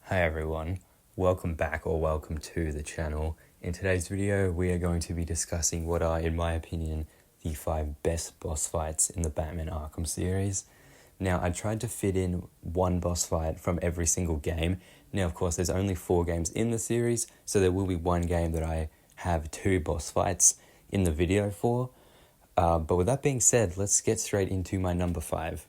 Hi everyone, welcome back or welcome to the channel. In today's video we are going to be discussing what are, in my opinion, the 5 best boss fights in the Batman Arkham series. Now I tried to fit in one boss fight from every single game. Now of course there's only 4 games in the series, so there will be one game that I have 2 boss fights in the video for. But with that being said, let's get straight into my number 5.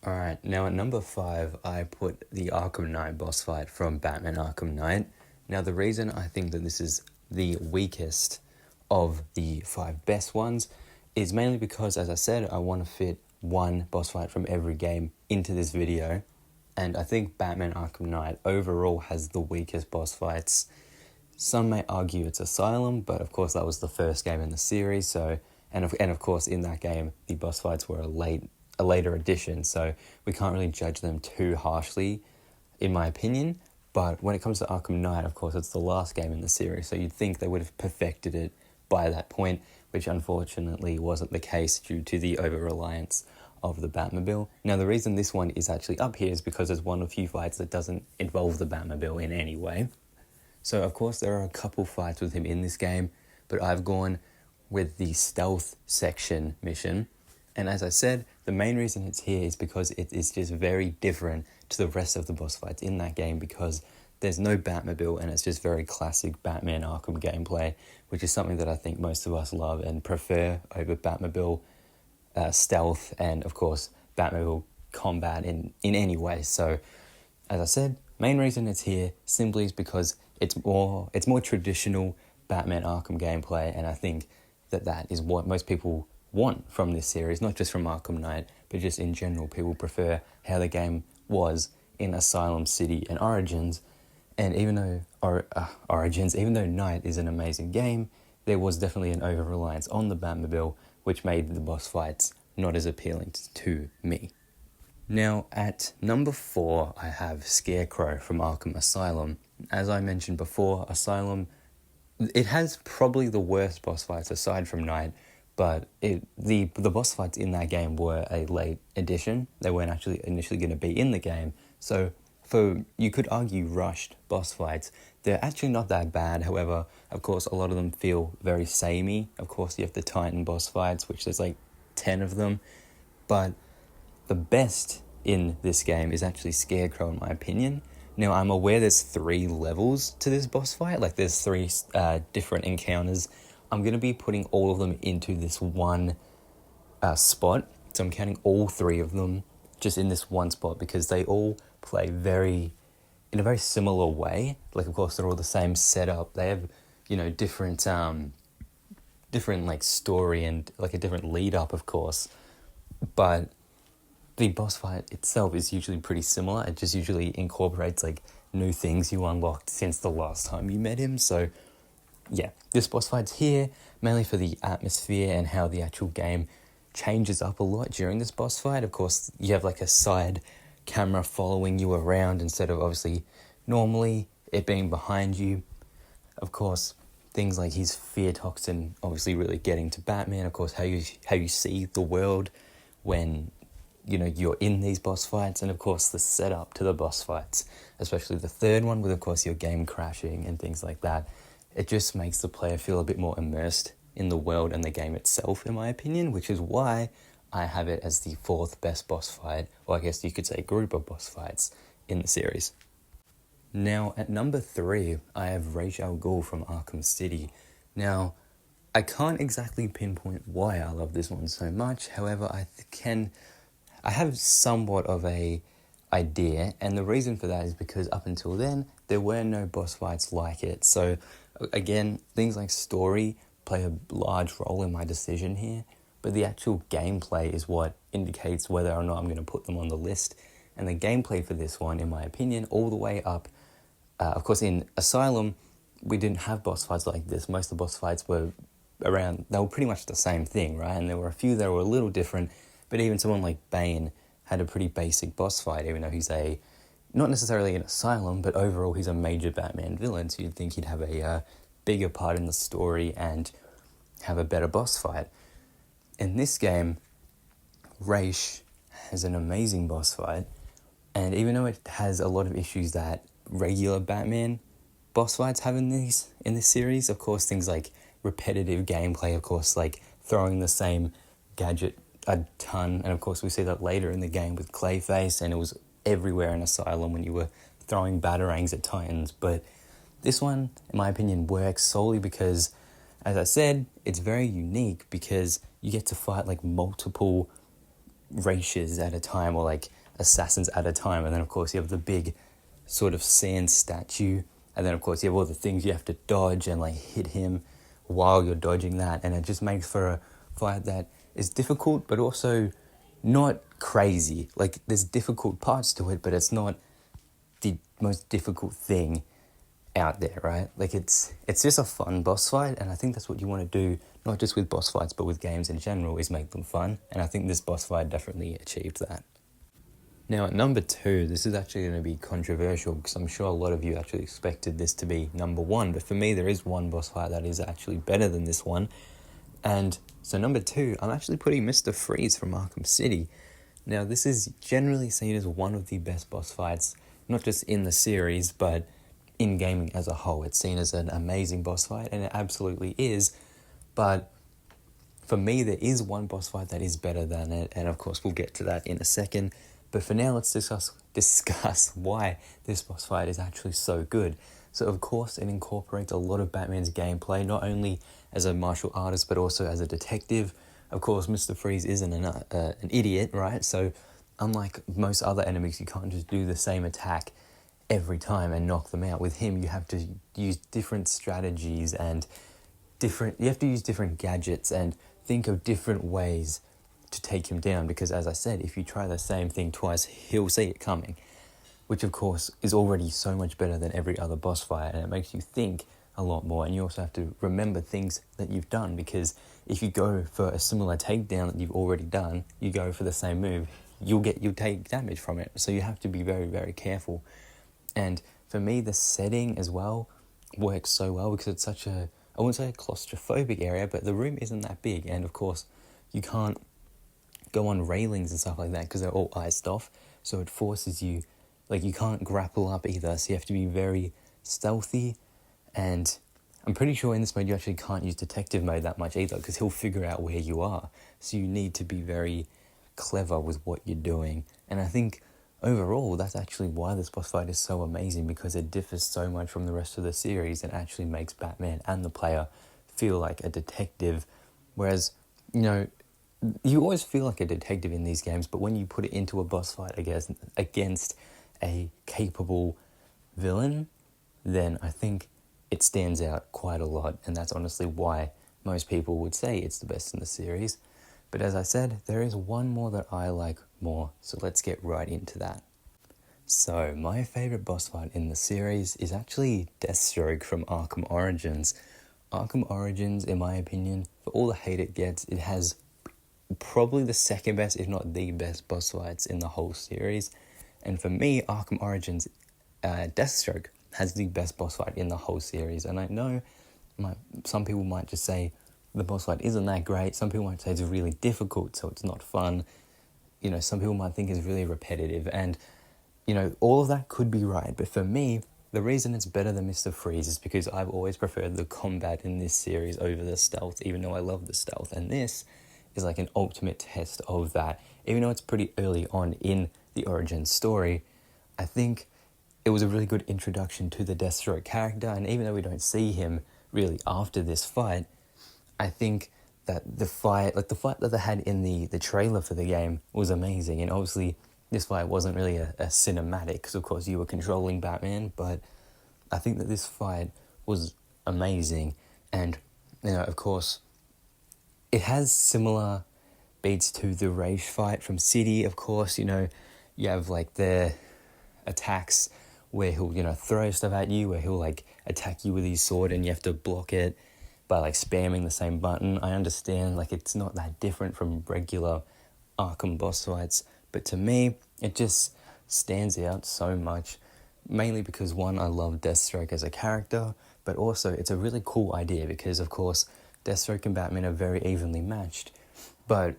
Alright, now at number 5, I put the Arkham Knight boss fight from Batman Arkham Knight. Now the reason I think that this is the weakest of the 5 best ones is mainly because, as I said, I want to fit one boss fight from every game into this video. And I think Batman Arkham Knight overall has the weakest boss fights. Some may argue it's Asylum, but of course that was the first game in the series, so and of course in that game the boss fights were a later addition, so we can't really judge them too harshly, in my opinion. But when it comes to Arkham Knight, of course, it's the last game in the series, so you'd think they would have perfected it by that point, which unfortunately wasn't the case due to the over-reliance of the Batmobile. Now, the reason this one is actually up here is because it's one of the few fights that doesn't involve the Batmobile in any way. So, of course, there are a couple fights with him in this game, but I've gone with the stealth section mission. And as I said, the main reason it's here is because it is just very different to the rest of the boss fights in that game, because there's no Batmobile and it's just very classic Batman Arkham gameplay, which is something that I think most of us love and prefer over Batmobile stealth and, of course, Batmobile combat in any way. So, as I said, main reason it's here simply is because it's more traditional Batman Arkham gameplay, and I think that is what most people want from this series, not just from Arkham Knight, but just in general. People prefer how the game was in Asylum City and Origins, and even though Knight is an amazing game, there was definitely an over-reliance on the Batmobile, which made the boss fights not as appealing to me. Now, at number 4, I have Scarecrow from Arkham Asylum. As I mentioned before, Asylum, it has probably the worst boss fights aside from Knight, but the boss fights in that game were a late addition. They weren't actually initially going to be in the game. So you could argue rushed boss fights. They're actually not that bad. However, of course, a lot of them feel very samey. Of course, you have the Titan boss fights, which there's like 10 of them. But the best in this game is actually Scarecrow, in my opinion. Now, I'm aware there's 3 levels to this boss fight. Like, there's 3 different encounters. I'm going to be putting all of them into this one spot. So I'm counting all 3 of them just in this one spot, because they all play in a very similar way. Like, of course, they're all the same setup. They have, different like story and like a different lead up, of course. But the boss fight itself is usually pretty similar. It just usually incorporates like new things you unlocked since the last time you met him. So yeah, this boss fight's here mainly for the atmosphere and how the actual game changes up a lot during this boss fight. Of course, you have like a side camera following you around instead of obviously normally it being behind you. Of course, things like his fear toxin obviously really getting to Batman. Of course, how you see the world when you're in these boss fights, and of course the setup to the boss fights, especially the third one with, of course, your game crashing and things like that. It just makes the player feel a bit more immersed in the world and the game itself, in my opinion, which is why I have it as the 4th best boss fight, or I guess you could say group of boss fights in the series. Now, at number 3, I have Ra's al Ghul from Arkham City. Now, I can't exactly pinpoint why I love this one so much. However, I have somewhat of a idea, and the reason for that is because up until then, there were no boss fights like it. So, again, things like story play a large role in my decision here, but the actual gameplay is what indicates whether or not I'm going to put them on the list. And the gameplay for this one, in my opinion, all the way up, of course, in Asylum, we didn't have boss fights like this. Most of the boss fights were they were pretty much the same thing, right? And there were a few that were a little different, but even someone like Bane had a pretty basic boss fight, even though he's not necessarily an Asylum, but overall he's a major Batman villain, so you'd think he'd have a bigger part in the story and have a better boss fight. In this game, Ra's has an amazing boss fight, And even though it has a lot of issues that regular Batman boss fights have in this series, of course, things like repetitive gameplay, of course, like throwing the same gadget a ton, and of course we see that later in the game with Clayface, and it was everywhere in Asylum when you were throwing batarangs at Titans. But this one, in my opinion, works solely because, as I said, it's very unique because you get to fight like multiple races at a time, or like assassins at a time, and then of course you have the big sort of sand statue, and then of course you have all the things you have to dodge and like hit him while you're dodging that, and it just makes for a fight that is difficult but also not crazy. Like there's difficult parts to it, but it's not the most difficult thing out there, right? Like it's just a fun boss fight, and I think that's what you want to do, not just with boss fights but with games in general, is make them fun, and I think this boss fight definitely achieved that. Now at number 2, this is actually going to be controversial because I'm sure a lot of you actually expected this to be number 1, but for me there is one boss fight that is actually better than this one. And so number 2, I'm actually putting Mr. Freeze from Arkham City. Now this is generally seen as one of the best boss fights, not just in the series, but in gaming as a whole. It's seen as an amazing boss fight, and it absolutely is, but for me there is one boss fight that is better than it, and of course we'll get to that in a second. But for now, let's discuss why this boss fight is actually so good. So of course it incorporates a lot of Batman's gameplay, not only as a martial artist but also as a detective. Of course, Mr. Freeze isn't an idiot, right? So unlike most other enemies, you can't just do the same attack every time and knock them out. With him, you have to use different strategies and you have to use different gadgets and think of different ways to take him down, because as I said, if you try the same thing twice, he'll see it coming, which of course is already so much better than every other boss fight, and it makes you think a lot more, and you also have to remember things that you've done, because if you go for a similar takedown that you've already done, you go for the same move, you'll take damage from it, so you have to be very, very careful. And for me, the setting as well works so well because it's such I wouldn't say a claustrophobic area, but the room isn't that big, and of course you can't go on railings and stuff like that because they're all iced off, so it forces you, like you can't grapple up either, so you have to be very stealthy. And I'm pretty sure in this mode you actually can't use detective mode that much either, because he'll figure out where you are, so you need to be very clever with what you're doing. And I think overall that's actually why this boss fight is so amazing, because it differs so much from the rest of the series and actually makes Batman and the player feel like a detective. Whereas, you always feel like a detective in these games, but when you put it into a boss fight against a capable villain, then I think it stands out quite a lot, and that's honestly why most people would say it's the best in the series. But as I said, there is one more that I like more, so let's get right into that. So my favourite boss fight in the series is actually Deathstroke from Arkham Origins. Arkham Origins, in my opinion, for all the hate it gets, it has probably the second best, if not the best, boss fights in the whole series. And for me, Arkham Origins Deathstroke has the best boss fight in the whole series. And I know some people might just say the boss fight isn't that great. Some people might say it's really difficult, so it's not fun. Some people might think it's really repetitive. And, all of that could be right. But for me, the reason it's better than Mr. Freeze is because I've always preferred the combat in this series over the stealth, even though I love the stealth. And this is like an ultimate test of that. Even though it's pretty early on in the origin story, I think it was a really good introduction to the Deathstroke character, and even though we don't see him really after this fight, I think that the fight that they had in the trailer for the game was amazing. And obviously this fight wasn't really a cinematic, because of course you were controlling Batman, but I think that this fight was amazing. And, of course, it has similar beats to the Rage fight from City, of course. You have like the attacks where he'll, throw stuff at you, where he'll like attack you with his sword and you have to block it by like spamming the same button. I understand like it's not that different from regular Arkham boss fights, but to me it just stands out so much, mainly because one, I love Deathstroke as a character, but also it's a really cool idea because of course Deathstroke and Batman are very evenly matched, but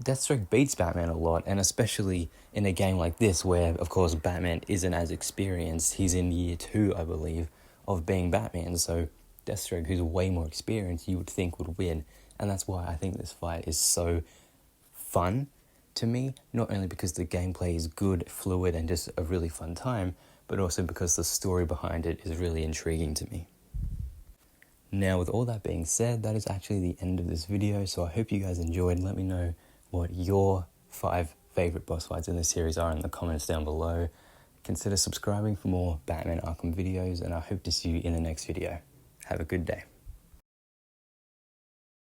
Deathstroke beats Batman a lot, and especially in a game like this where, of course, Batman isn't as experienced. He's in year 2, I believe, of being Batman, so Deathstroke, who's way more experienced, you would think would win, and that's why I think this fight is so fun to me, not only because the gameplay is good, fluid, and just a really fun time, but also because the story behind it is really intriguing to me. Now, with all that being said, that is actually the end of this video, so I hope you guys enjoyed. Let me know what your 5 favourite boss fights in the series are in the comments down below. Consider subscribing for more Batman Arkham videos, and I hope to see you in the next video. Have a good day.